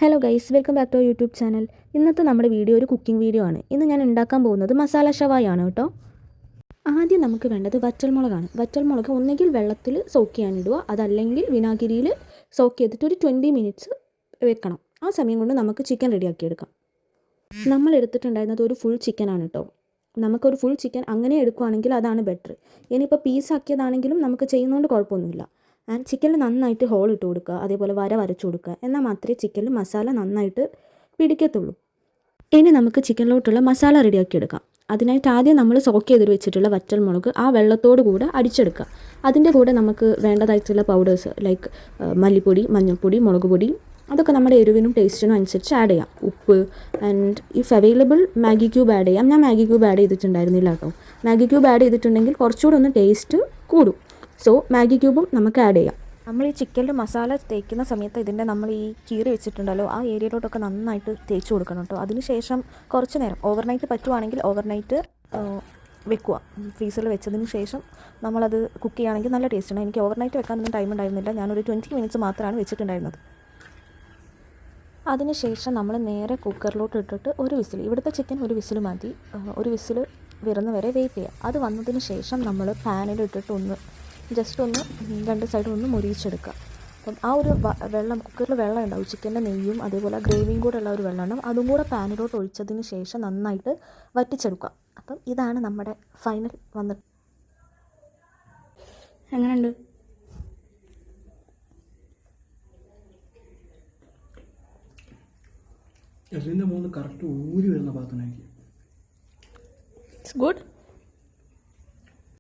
Hello guys, welcome back to YouTube channel. ഇന്നത്തെ നമ്മുടെ video ഒരു കുക്കിംഗ് വീഡിയോ ആണ്. ഇന്ന് ഞാൻ ഉണ്ടാക്കാൻ പോകുന്നത് മസാല ഷവായി ആണ് കേട്ടോ. ആദ്യം നമുക്ക് വേണ്ടത് വറ്റൽമുളകാണ്. വറ്റൽമുളക് ഒന്നുകിൽ വെള്ളത്തിൽ സോക്ക് ചെയ്യാനിടുക, അതല്ലെങ്കിൽ വിനാഗിരിയിൽ സോക്ക് ചെയ്തിട്ട് ഒരു 20 മിനിറ്റ്സ് വെക്കണം. ആ സമയം കൊണ്ട് നമുക്ക് ചിക്കൻ റെഡിയാക്കിയെടുക്കാം. നമ്മൾ എടുത്തിട്ടുണ്ടായിരുന്നത് ഒരു ഫുൾ ചിക്കനാണ് കേട്ടോ. നമുക്കൊരു ഫുൾ ചിക്കൻ അങ്ങനെ എടുക്കുകയാണെങ്കിൽ അതാണ് ബെറ്റർ. ഇനിയിപ്പോൾ പീസാക്കിയതാണെങ്കിലും നമുക്ക് ചെയ്യുന്നതുകൊണ്ട് കുഴപ്പമൊന്നുമില്ല. ആൻഡ് ചിക്കനിൽ നന്നായിട്ട് ഹോൾ ഇട്ട് കൊടുക്കുക, അതേപോലെ വരച്ചു കൊടുക്കുക. എന്നാൽ മാത്രമേ ചിക്കനിൽ മസാല നന്നായിട്ട് പിടിക്കത്തുള്ളൂ. ഇനി നമുക്ക് ചിക്കനിലോട്ടുള്ള മസാല റെഡിയാക്കി എടുക്കാം. അതിനായിട്ട് ആദ്യം നമ്മൾ സോക്ക് ചെയ്ത് വെച്ചിട്ടുള്ള വറ്റൽമുളക് ആ വെള്ളത്തോട് കൂടെ അടിച്ചെടുക്കുക. അതിൻ്റെ കൂടെ നമുക്ക് വേണ്ടതായിട്ടുള്ള പൗഡേഴ്സ് ലൈക്ക് മല്ലിപ്പൊടി, മഞ്ഞൾപ്പൊടി, മുളക് പൊടി, അതൊക്കെ നമ്മുടെ എരിവിനും ടേസ്റ്റിനും അനുസരിച്ച് ആഡ് ചെയ്യാം. ഉപ്പ് and if available Maggi cube add ചെയ്യാം. ഞാൻ മാഗി ക്യൂബ് ആഡ് ചെയ്തിട്ടുണ്ടായിരുന്നില്ല കേട്ടോ. മാഗി ക്യൂബ് ആഡ് ചെയ്തിട്ടുണ്ടെങ്കിൽ കുറച്ചുകൂടെ ഒന്ന് ടേസ്റ്റ് കൂടും. സോ മാഗി ക്യൂബും നമുക്ക് ആഡ് ചെയ്യാം. നമ്മൾ ഈ ചിക്കനിൽ മസാല തേക്കുന്ന സമയത്ത് ഇതിൻ്റെ നമ്മൾ ഈ കീറി വെച്ചിട്ടുണ്ടല്ലോ ആ ഏരിയയിലോട്ടൊക്കെ നന്നായിട്ട് തേച്ച് കൊടുക്കണം കേട്ടോ. അതിനുശേഷം കുറച്ച് നേരം ഓവർനൈറ്റ് പറ്റുവാണെങ്കിൽ ഓവർനൈറ്റ് വെക്കുക. ഫ്രീസറിൽ വെച്ചതിന് ശേഷം നമ്മളത് കുക്ക് ചെയ്യുകയാണെങ്കിൽ നല്ല ടേസ്റ്റാണ്. എനിക്ക് ഓവർനൈറ്റ് വെക്കാനൊന്നും ടൈം ഉണ്ടായിരുന്നില്ല. ഞാനൊരു 20 മിനിറ്റ്സ് മാത്രമാണ് വെച്ചിട്ടുണ്ടായിരുന്നത്. അതിനുശേഷം നമ്മൾ നേരെ കുക്കറിലോട്ട് ഇട്ടിട്ട് ഒരു വിസിൽ, ഇവിടുത്തെ ചിക്കൻ ഒരു വിസിൽ മതി, ഒരു വിസിൽ വരുന്ന വരെ വെയിറ്റ് ചെയ്യുക. അത് വന്നതിന് ശേഷം നമ്മൾ പാനിലിട്ടിട്ട് ജസ്റ്റ് ഒന്ന് രണ്ട് സൈഡും ഒന്ന് മുരിയിച്ചെടുക്കുക. അപ്പം ആ ഒരു വെള്ളം, കുക്കറിൽ വെള്ളം ഉണ്ടാവും, ചിക്കൻ്റെ നെയ്യും അതേപോലെ ഗ്രേവിയും കൂടെ ഉള്ള ഒരു വെള്ളം ഉണ്ടാവും. അതും കൂടെ പാനിലോട്ട് ഒഴിച്ചതിന് ശേഷം നന്നായിട്ട് വറ്റിച്ചെടുക്കുക. അപ്പം ഇതാണ് നമ്മുടെ ഫൈനൽ വന്നിട്ട്. എങ്ങനെയുണ്ട്? എറിൻ്റെ മുകളിൽ കറക്റ്റ് ഊരി വരുന്ന പാത്രമായിരിക്കും. It's good.